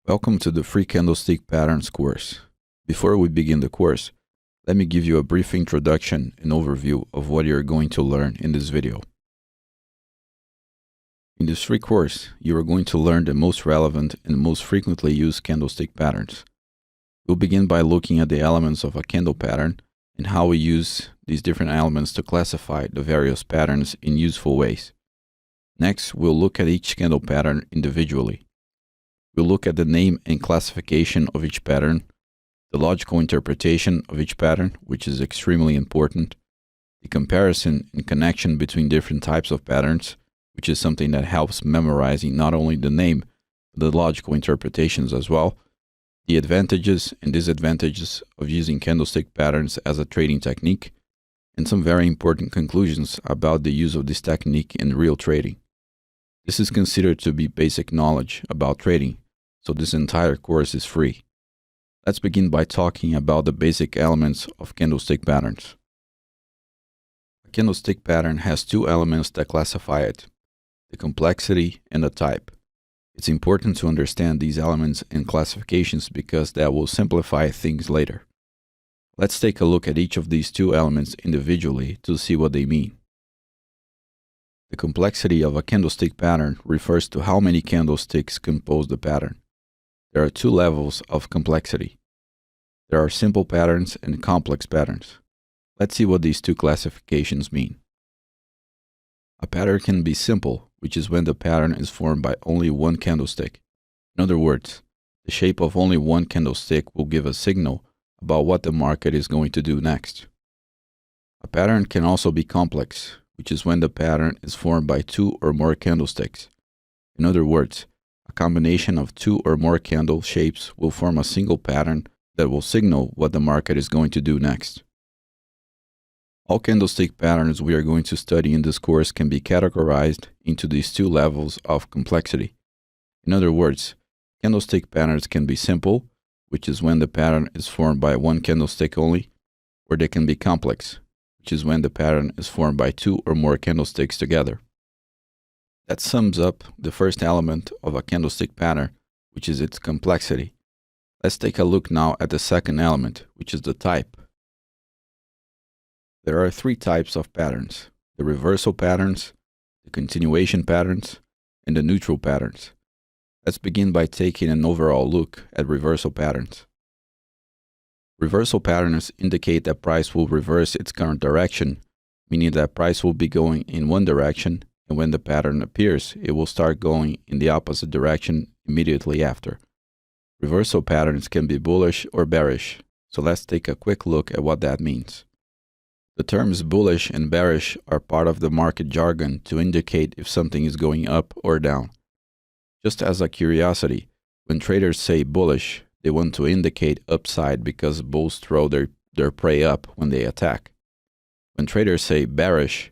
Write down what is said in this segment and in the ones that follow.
Welcome to the free candlestick patterns course. Before we begin the course, let me give you a brief introduction and overview of what you're going to learn in this video. In this free course, you are going to learn the most relevant and most frequently used candlestick patterns. We'll begin by looking at the elements of a candle pattern and how we use these different elements to classify the various patterns in useful ways. Next, we'll look at each candle pattern individually. We'll look at the name and classification of each pattern, the logical interpretation of each pattern, which is extremely important, the comparison and connection between different types of patterns, which is something that helps memorizing not only the name, but the logical interpretations as well, the advantages and disadvantages of using candlestick patterns as a trading technique, and some very important conclusions about the use of this technique in real trading. This is considered to be basic knowledge about trading, so this entire course is free. Let's begin by talking about the basic elements of candlestick patterns. A candlestick pattern has two elements that classify it: the complexity and the type. It's important to understand these elements and classifications because that will simplify things later. Let's take a look at each of these two elements individually to see what they mean. The complexity of a candlestick pattern refers to how many candlesticks compose the pattern. There are two levels of complexity. There are simple patterns and complex patterns. Let's see what these two classifications mean. A pattern can be simple, which is when the pattern is formed by only one candlestick. In other words, the shape of only one candlestick will give a signal about what the market is going to do next. A pattern can also be complex, which is when the pattern is formed by two or more candlesticks. In other words, a combination of two or more candle shapes will form a single pattern that will signal what the market is going to do next. All candlestick patterns we are going to study in this course can be categorized into these two levels of complexity. In other words, candlestick patterns can be simple, which is when the pattern is formed by one candlestick only, or they can be complex, which is when the pattern is formed by two or more candlesticks together. That sums up the first element of a candlestick pattern, which is its complexity. Let's take a look now at the second element, which is the type. There are three types of patterns: the reversal patterns, the continuation patterns, and the neutral patterns. Let's begin by taking an overall look at reversal patterns. Reversal patterns indicate that price will reverse its current direction, meaning that price will be going in one direction, and when the pattern appears, it will start going in the opposite direction immediately after. Reversal patterns can be bullish or bearish, so let's take a quick look at what that means. The terms bullish and bearish are part of the market jargon to indicate if something is going up or down. Just as a curiosity, when traders say bullish, they want to indicate upside because bulls throw their prey up when they attack. When traders say bearish,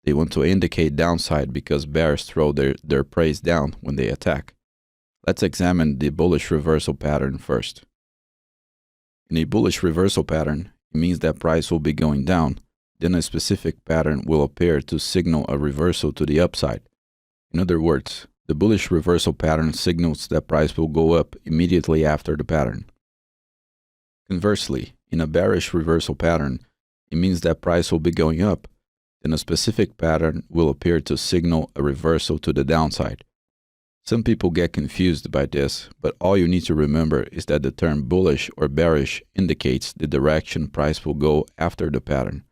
they want to indicate downside because bears throw their prey down when they attack. Let's examine the bullish reversal pattern first. In a bullish reversal pattern, it means that price will be going down, then a specific pattern will appear to signal a reversal to the upside. In other words, the bullish reversal pattern signals that price will go up immediately after the pattern. Conversely, in a bearish reversal pattern, it means that price will be going up, then a specific pattern will appear to signal a reversal to the downside. Some people get confused by this, but all you need to remember is that the term bullish or bearish indicates the direction price will go after the pattern.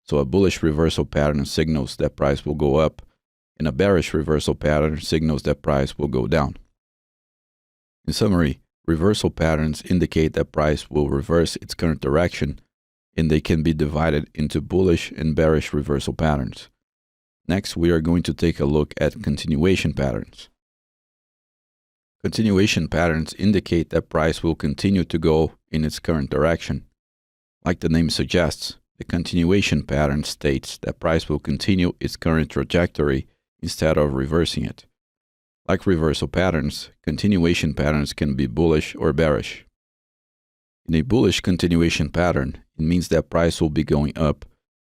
So a bullish reversal pattern signals that price will go up, and a bearish reversal pattern signals that price will go down. In summary, reversal patterns indicate that price will reverse its current direction, and they can be divided into bullish and bearish reversal patterns. Next, we are going to take a look at continuation patterns. Continuation patterns indicate that price will continue to go in its current direction. Like the name suggests, the continuation pattern states that price will continue its current trajectory instead of reversing it. Like reversal patterns, continuation patterns can be bullish or bearish. In a bullish continuation pattern, it means that price will be going up,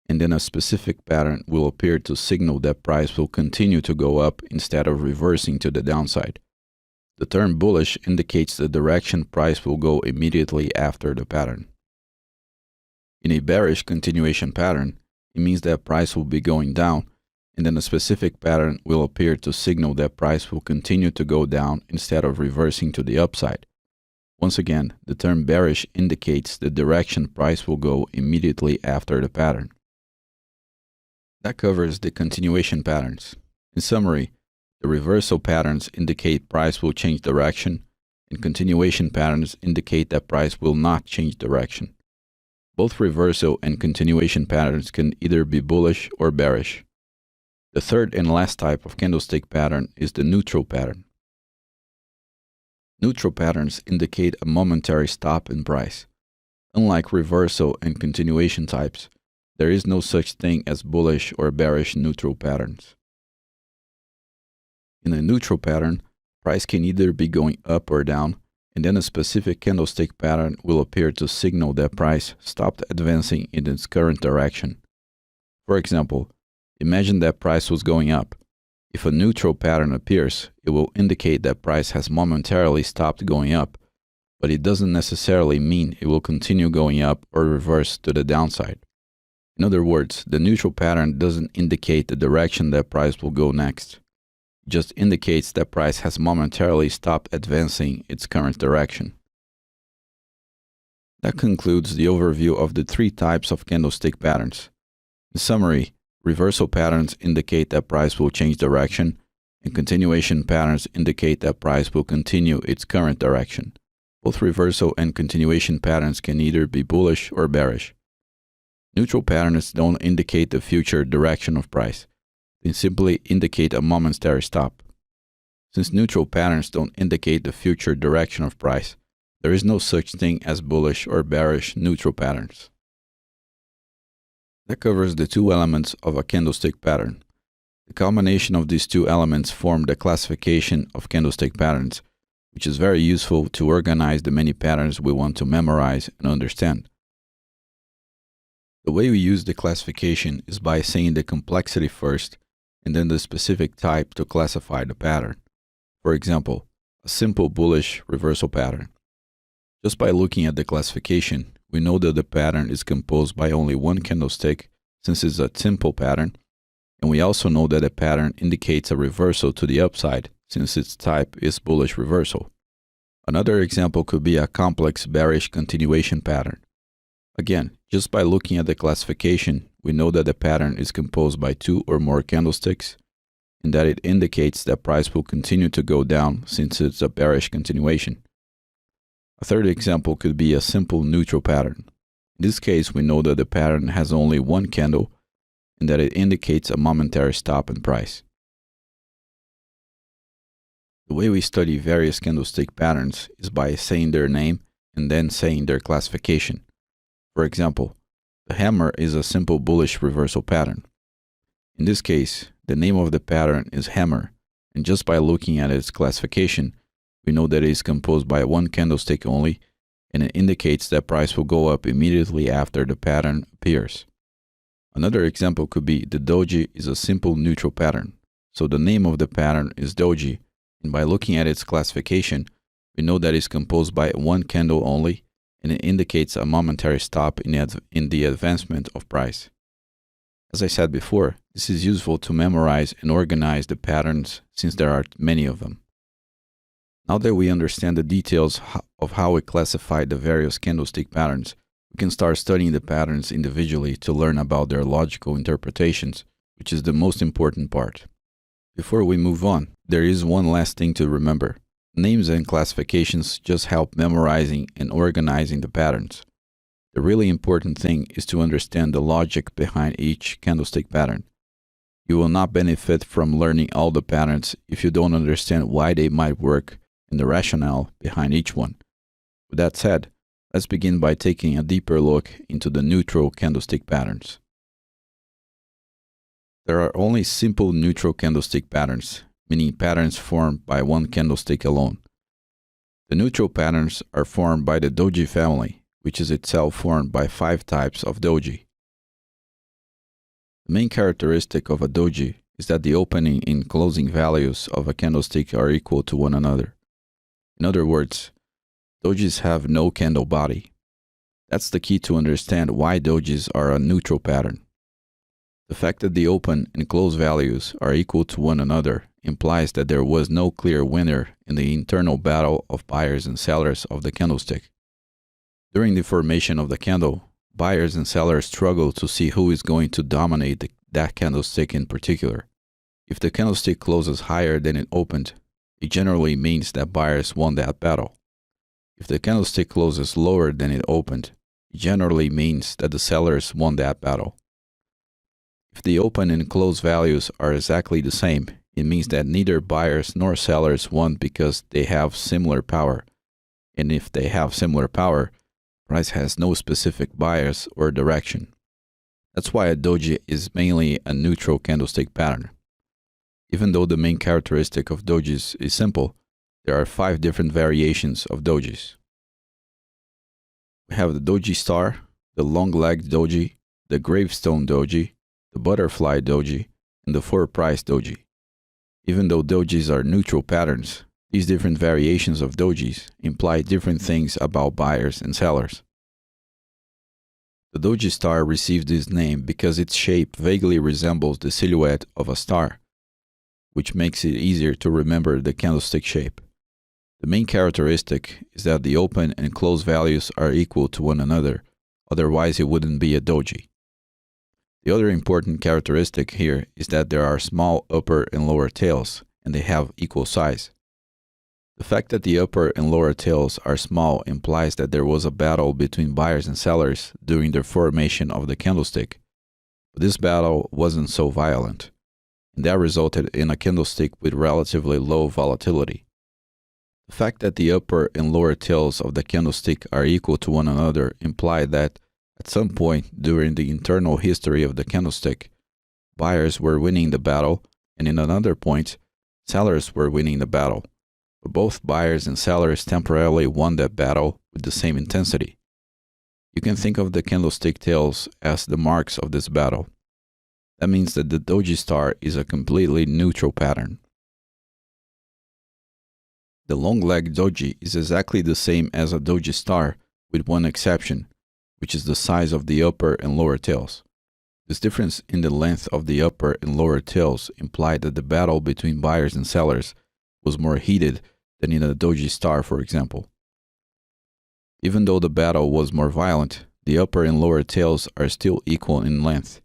and then a specific pattern will appear to signal that price will continue to go up instead of reversing to the downside. The term bullish indicates the direction price will go immediately after the pattern. In a bearish continuation pattern, it means that price will be going down, and then a specific pattern will appear to signal that price will continue to go down instead of reversing to the upside. Once again, the term bearish indicates the direction price will go immediately after the pattern. That covers the continuation patterns. In summary, the reversal patterns indicate price will change direction, and continuation patterns indicate that price will not change direction. Both reversal and continuation patterns can either be bullish or bearish. The third and last type of candlestick pattern is the neutral pattern. Neutral patterns indicate a momentary stop in price. Unlike reversal and continuation types, there is no such thing as bullish or bearish neutral patterns. In a neutral pattern, price can either be going up or down, and then a specific candlestick pattern will appear to signal that price stopped advancing in its current direction. For example, imagine that price was going up. If a neutral pattern appears, it will indicate that price has momentarily stopped going up, but it doesn't necessarily mean it will continue going up or reverse to the downside. In other words, the neutral pattern doesn't indicate the direction that price will go next. It just indicates that price has momentarily stopped advancing its current direction. That concludes the overview of the three types of candlestick patterns. In summary, reversal patterns indicate that price will change direction, and continuation patterns indicate that price will continue its current direction. Both reversal and continuation patterns can either be bullish or bearish. Neutral patterns don't indicate the future direction of price. They simply indicate a momentary stop. Since neutral patterns don't indicate the future direction of price, there is no such thing as bullish or bearish neutral patterns. That covers the two elements of a candlestick pattern. The combination of these two elements form the classification of candlestick patterns, which is very useful to organize the many patterns we want to memorize and understand. The way we use the classification is by saying the complexity first and then the specific type to classify the pattern. For example, a simple bullish reversal pattern. Just by looking at the classification, we know that the pattern is composed by only one candlestick since it's a simple pattern, and we also know that the pattern indicates a reversal to the upside since its type is bullish reversal. Another example could be a complex bearish continuation pattern. Again, just by looking at the classification, we know that the pattern is composed by two or more candlesticks, and that it indicates that price will continue to go down since it's a bearish continuation. A third example could be a simple neutral pattern. In this case, we know that the pattern has only one candle and that it indicates a momentary stop in price. The way we study various candlestick patterns is by saying their name and then saying their classification. For example, the hammer is a simple bullish reversal pattern. In this case, the name of the pattern is hammer, and just by looking at its classification, we know that it is composed by one candlestick only, and it indicates that price will go up immediately after the pattern appears. Another example could be the doji is a simple neutral pattern, so the name of the pattern is doji, and by looking at its classification, we know that it is composed by one candle only, and it indicates a momentary stop in the advancement of price. As I said before, this is useful to memorize and organize the patterns since there are many of them. Now that we understand the details of how we classify the various candlestick patterns, we can start studying the patterns individually to learn about their logical interpretations, which is the most important part. Before we move on, there is one last thing to remember. Names and classifications just help memorizing and organizing the patterns. The really important thing is to understand the logic behind each candlestick pattern. You will not benefit from learning all the patterns if you don't understand why they might work and the rationale behind each one. With that said, let's begin by taking a deeper look into the neutral candlestick patterns. There are only simple neutral candlestick patterns, meaning patterns formed by one candlestick alone. The neutral patterns are formed by the doji family, which is itself formed by 5 types of doji. The main characteristic of a doji is that the opening and closing values of a candlestick are equal to one another. In other words, dojis have no candle body. That's the key to understand why dojis are a neutral pattern. The fact that the open and close values are equal to one another implies that there was no clear winner in the internal battle of buyers and sellers of the candlestick. During the formation of the candle, buyers and sellers struggle to see who is going to dominate that candlestick in particular. If the candlestick closes higher than it opened, it generally means that buyers won that battle. If the candlestick closes lower than it opened, it generally means that the sellers won that battle. If the open and close values are exactly the same, it means that neither buyers nor sellers won because they have similar power. And if they have similar power, price has no specific bias or direction. That's why a doji is mainly a neutral candlestick pattern. Even though the main characteristic of dojis is simple, there are 5 different variations of dojis. We have the doji star, the long-legged doji, the gravestone doji, the butterfly doji, and the 4-price doji. Even though dojis are neutral patterns, these different variations of dojis imply different things about buyers and sellers. The doji star received this name because its shape vaguely resembles the silhouette of a star, which makes it easier to remember the candlestick shape. The main characteristic is that the open and close values are equal to one another, otherwise it wouldn't be a doji. The other important characteristic here is that there are small upper and lower tails, and they have equal size. The fact that the upper and lower tails are small implies that there was a battle between buyers and sellers during the formation of the candlestick, but this battle wasn't so violent, and that resulted in a candlestick with relatively low volatility. The fact that the upper and lower tails of the candlestick are equal to one another imply that at some point during the internal history of the candlestick, buyers were winning the battle, and in another point, sellers were winning the battle. But both buyers and sellers temporarily won that battle with the same intensity. You can think of the candlestick tails as the marks of this battle. That means that the doji star is a completely neutral pattern. The long-legged doji is exactly the same as a doji star, with one exception, which is the size of the upper and lower tails. This difference in the length of the upper and lower tails implied that the battle between buyers and sellers was more heated than in a doji star, for example. Even though the battle was more violent, the upper and lower tails are still equal in length,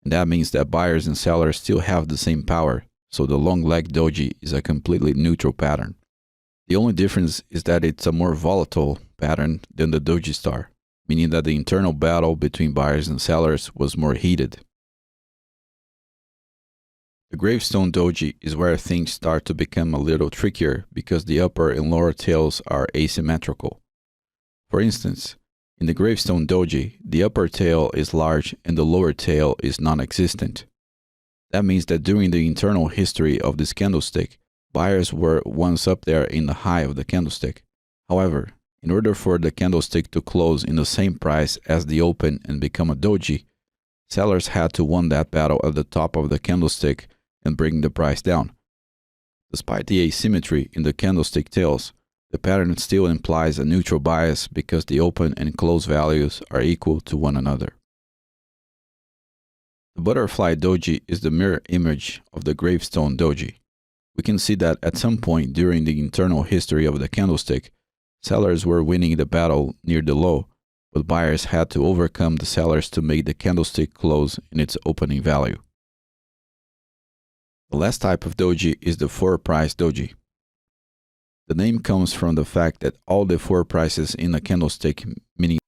and that means that buyers and sellers still have the same power, so the long-legged doji is a completely neutral pattern. The only difference is that it's a more volatile pattern than the doji star, meaning that the internal battle between buyers and sellers was more heated. The gravestone doji is where things start to become a little trickier because the upper and lower tails are asymmetrical. For instance, in the gravestone doji, the upper tail is large and the lower tail is non-existent. That means that during the internal history of this candlestick, buyers were once up there in the high of the candlestick. However, in order for the candlestick to close in the same price as the open and become a doji, sellers had to win that battle at the top of the candlestick and bring the price down. Despite the asymmetry in the candlestick tails, the pattern still implies a neutral bias because the open and close values are equal to one another. The butterfly doji is the mirror image of the gravestone doji. We can see that at some point during the internal history of the candlestick, sellers were winning the battle near the low, but buyers had to overcome the sellers to make the candlestick close in its opening value. The last type of doji is the 4-price doji. The name comes from the fact that all the 4 prices in a candlestick, meaning